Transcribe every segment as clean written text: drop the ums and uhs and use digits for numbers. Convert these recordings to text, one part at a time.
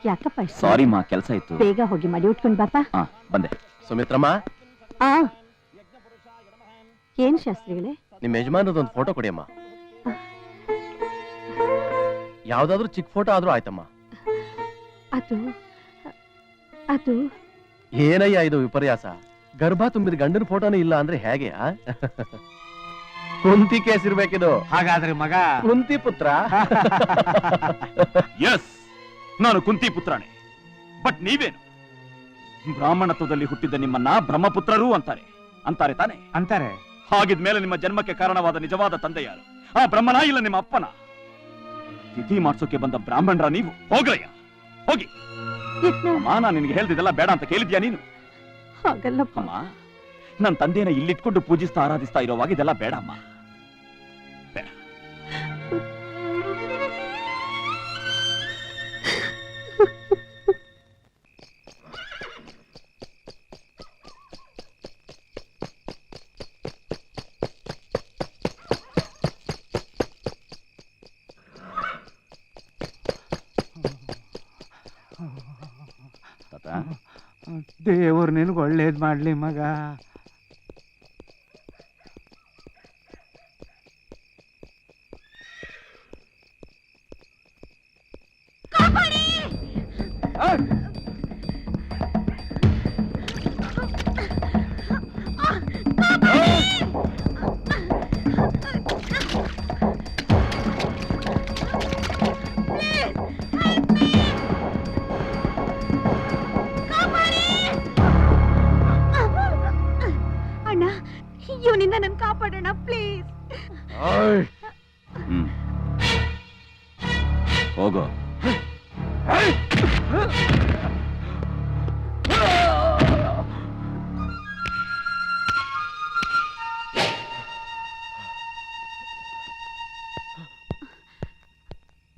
ಯಾಕಪ್ಪ ಸಾರಿ ಮಾ, ಕೆಲಸ ಇತ್ತು. ಬೇಗ ಹೋಗಿ ಮಡಿ ಉಟ್ಕೊಂಡ್ ಬಾಪ. ಬಂದೆ. ಸುಮಿತ್ರಮ್ಮ, ಏನ್ ಶಾಸ್ತ್ರಿಗಳೇ? ನಿಮ್ಮ ಯಜಮಾನದೊಂದು ಫೋಟೋ ಕೊಡಿಯಮ್ಮ. ಯಾವ್ದಾದ್ರು ಚಿಕ್ಕ ಫೋಟೋ ಆದ್ರೂ ಆಯ್ತಮ್ಮ. ಅದು ಅದು ಏನಯ್ಯ ಇದು ವಿಪರ್ಯಾಸ? ಗರ್ಭ ತುಂಬಿದ ಗಂಡನ ಫೋಟೋನೇ ಇಲ್ಲ ಅಂದ್ರೆ ಹೇಗೆ? ಕುಂತಿ ಕೇಸ್ ಇರ್ಬೇಕಿದು. ಹಾಗಾದ್ರೆ ಮಗ ಕುಂತಿ ಪುತ್ರ. ಎಸ್, ನಾನು ಕುಂತಿ ಪುತ್ರನೇ. ಬಟ್ ನೀವೇನು? ಬ್ರಾಹ್ಮಣತ್ವದಲ್ಲಿ ಹುಟ್ಟಿದ್ದ ನಿಮ್ಮನ್ನ ಬ್ರಹ್ಮಪುತ್ರರು ಅಂತಾರೆ ತಾನೆ? ಅಂತಾರೆ. ಹಾಗಿದ್ಮೇಲೆ ನಿಮ್ಮ ಜನ್ಮಕ್ಕೆ ಕಾರಣವಾದ ನಿಜವಾದ ತಂದೆ ಯಾರು? ಆ ಬ್ರಹ್ಮನ ಇಲ್ಲ ನಿಮ್ಮ ಅಪ್ಪನ? ತಿಥಿ ಮಾಡ್ಸೋಕೆ ಬಂದ ಬ್ರಾಹ್ಮಣರ ನೀವು? ಹೋಗ್ರಯ್ಯ, ಹೋಗಿ. ಅಮ್ಮ, ನಾನು ನಿನಗೆ ಹೇಳ್ತಿದ್ದೆಲ್ಲ ಬೇಡ ಅಂತ ಕೇಳಿದ್ಯಾ ನೀನು? ಅಮ್ಮ, ನನ್ನ ತಂದೆನ ಇಲ್ಲಿಟ್ಕೊಂಡು ಪೂಜಿಸ್ತಾ ಆರಾಧಿಸ್ತಾ ಇರೋವಾಗ ಇದೆಲ್ಲ ಬೇಡ ಅಮ್ಮ, ಬೇಡ. ದೇವ್ರು ನಿನಗೆ ಒಳ್ಳೇದ್ ಮಾಡ್ಲಿ ಮಗ. ಇವನಿಂದ ನನ್ ಕಾಪಾಡೋಣ ಪ್ಲೀಸ್. ಹೋಗೋ.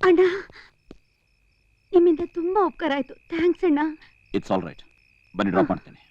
ಅಣ್ಣ, ನಿಮ್ಮಿಂದ ತುಂಬಾ ಉಪಕಾರ ಆಯ್ತು. ಥ್ಯಾಂಕ್ಸ್ ಅಣ್ಣ. ಇಟ್ಸ್ ಆಲ್ ರೈಟ್, ಬನ್ನಿ ಡ್ರಾಪ್ ಮಾಡ್ತೇನೆ.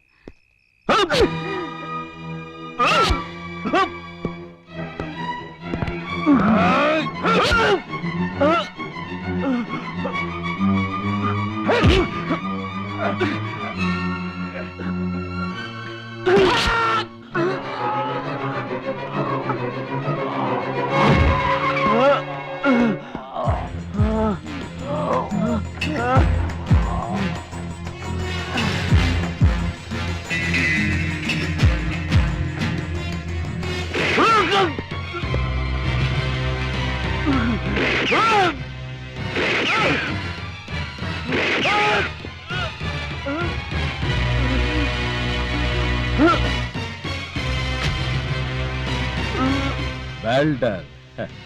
Well done,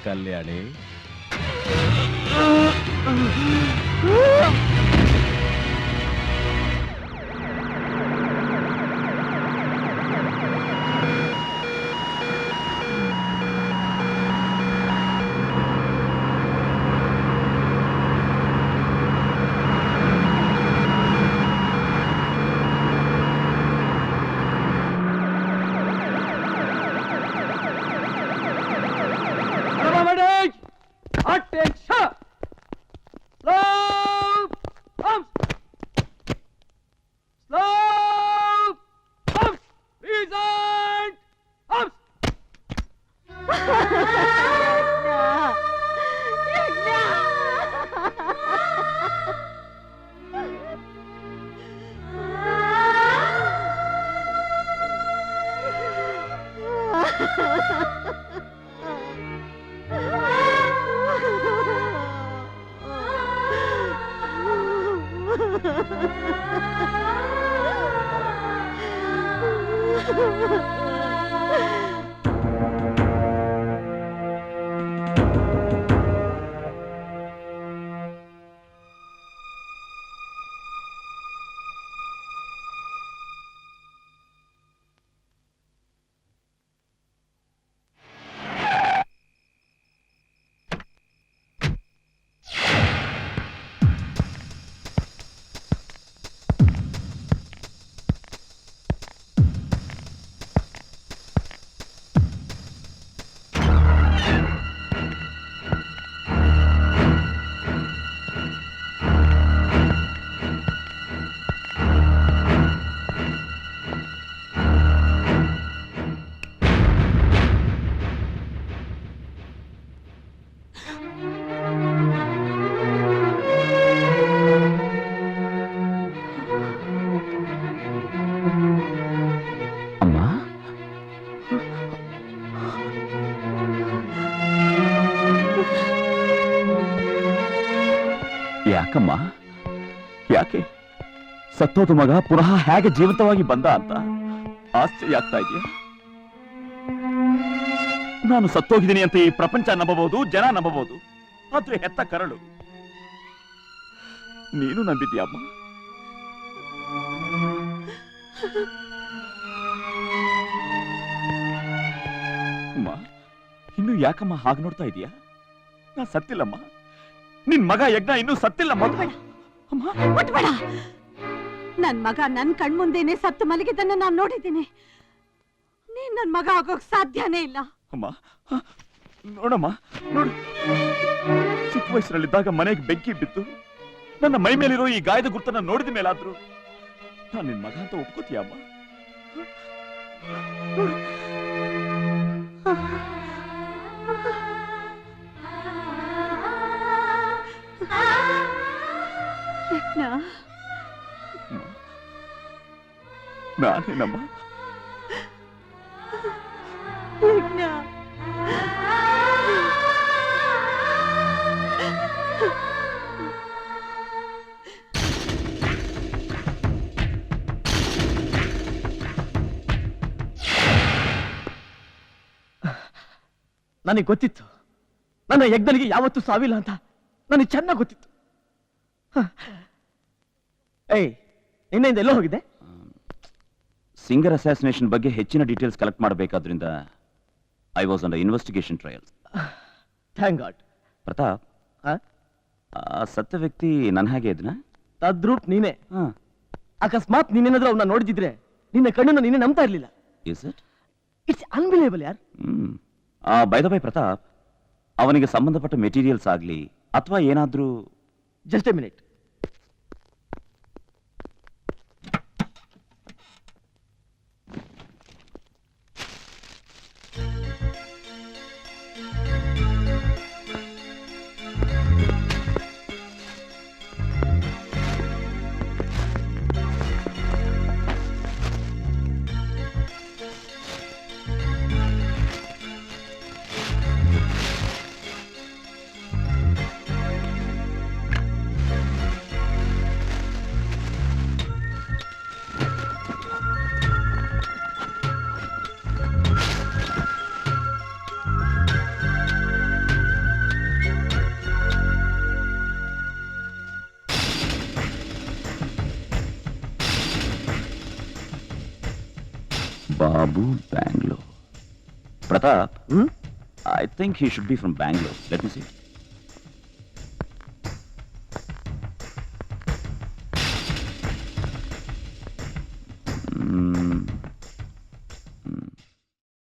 Kalyani. ಅಮ್ಮ, ಯಾಕಮ್ಮ? ಯಾಕೆ ಸತ್ತೋದು ಮಗ ಪುನಃ ಹೇಗೆ ಜೀವಂತವಾಗಿ ಬಂದ ಅಂತ ಆಶ್ಚರ್ಯ ಆಗ್ತಾ ಇದೆಯಾ? ನಾನು ಸತ್ತೋಗಿದ್ದೀನಿ ಅಂತ ಈ ಪ್ರಪಂಚ ನಂಬಬಹುದು, ಜನ ನಂಬಬಹುದು, ಆದ್ರೆ ಹೆತ್ತ ಕರಳು ನೀನು ನಂಬಿದ್ಯಮ್ಮ. ಅಮ್ಮ, ಇನ್ನು ಯಾಕಮ್ಮ ಹಾಗೆ ನೋಡ್ತಾ ಇದೀಯಾ? ನಾ ಸತ್ತಿಲ್ಲಮ್ಮ, ನಿನ್ ಮಗ ಯಜ್ಞ ಇನ್ನೂ ಸತ್ತಿಲ್ಲ. ಮದುವೆ ಅಮ್ಮ, ಮುಟ್ಬೇಡ. ನನ್ ಮಗ ನನ್ ಕಣ್ಮುಂದೇನೆ ಸತ್ತು ಮಲಗಿದ್ದನ್ನ ನಾನ್ ನೋಡಿದ್ದೀನಿ. ನೀನ್ ನನ್ ಮಗ ಆಗೋಕ್ ಸಾಧ್ಯನೇ ಇಲ್ಲ. ಅಮ್ಮ ನೋಡಮ್ಮ, ನೋಡು, ಚಿಕ್ಕ ವಯಸ್ಸಿನಲ್ಲಿದ್ದಾಗ ಮನೆಗೆ ಬೆಂಕಿ ಬಿತ್ತು ನನ್ನ ಮೈ ಮೇಲಿರೋ ಈ ಗಾಯದ ಗುರ್ತನ್ನ ನೋಡಿದ ಮೇಲಾದ್ರು ನಾನು ನಿನ್ ಮಗ ಅಂತ ಒಪ್ಕೋತೀಯ ಅಮ್ಮ? ನಾನೇನಮ್ಮ? ನನಗೆ ಗೊತ್ತಿತ್ತು ನನ್ನ ಯಜ್ಞನಿಗೆ ಯಾವತ್ತೂ ಸಾವಿಲ್ಲ ಅಂತ. ನನಗೆ ಚೆನ್ನಾಗಿ ಗೊತ್ತಿತ್ತು. ಏಯ್, ನಿನ್ನೆಯಿಂದ ಎಲ್ಲೋ ಹೋಗಿದ್ದೆ? ಸಿಂಗರ್ ಅಸಾಸಿನೇಷನ್ ಬಗ್ಗೆ ಹೆಚ್ಚಿನ ಡೀಟೇಲ್ಸ್ ಕಲೆಕ್ಟ್ ಮಾಡಬೇಕಾದ್ರಿಂದ I was under investigation trials. Thank God. Pratap, ಆ ಸತ್ತ ವ್ಯಕ್ತಿ ನನ್ನ ಹಾಗೆ ಇದ್ನ? ತದ್ರೂಪ್ ನೀನೇ. ಅಕಸ್ಮಾತ್ ನೀನೇನಾದ್ರೂ ಅವನ್ನ ನೋಡಿದಿದ್ರೆ ನಿನ್ನ ಕಣ್ಣನ್ನು ನೀನೇ ನಂಬ್ತಾ ಇರ್ಲಿಲ್ಲ. Is it? ಇಟ್ಸ್ ಅನ್ಬಿಲೇಬಲ್ ಯಾರ್. ಬೈ ದ ಬೈ ಪ್ರತಾಪ್, ಅವನಿಗೆ ಸಂಬಂಧಪಟ್ಟ ಮೆಟೀರಿಯಲ್ಸ್ ಆಗ್ಲಿ ಅಥವಾ ಏನಾದ್ರೂ? Just A minute. Babu, Bangalore. Pratap, I think he should be from Bangalore. Let me see.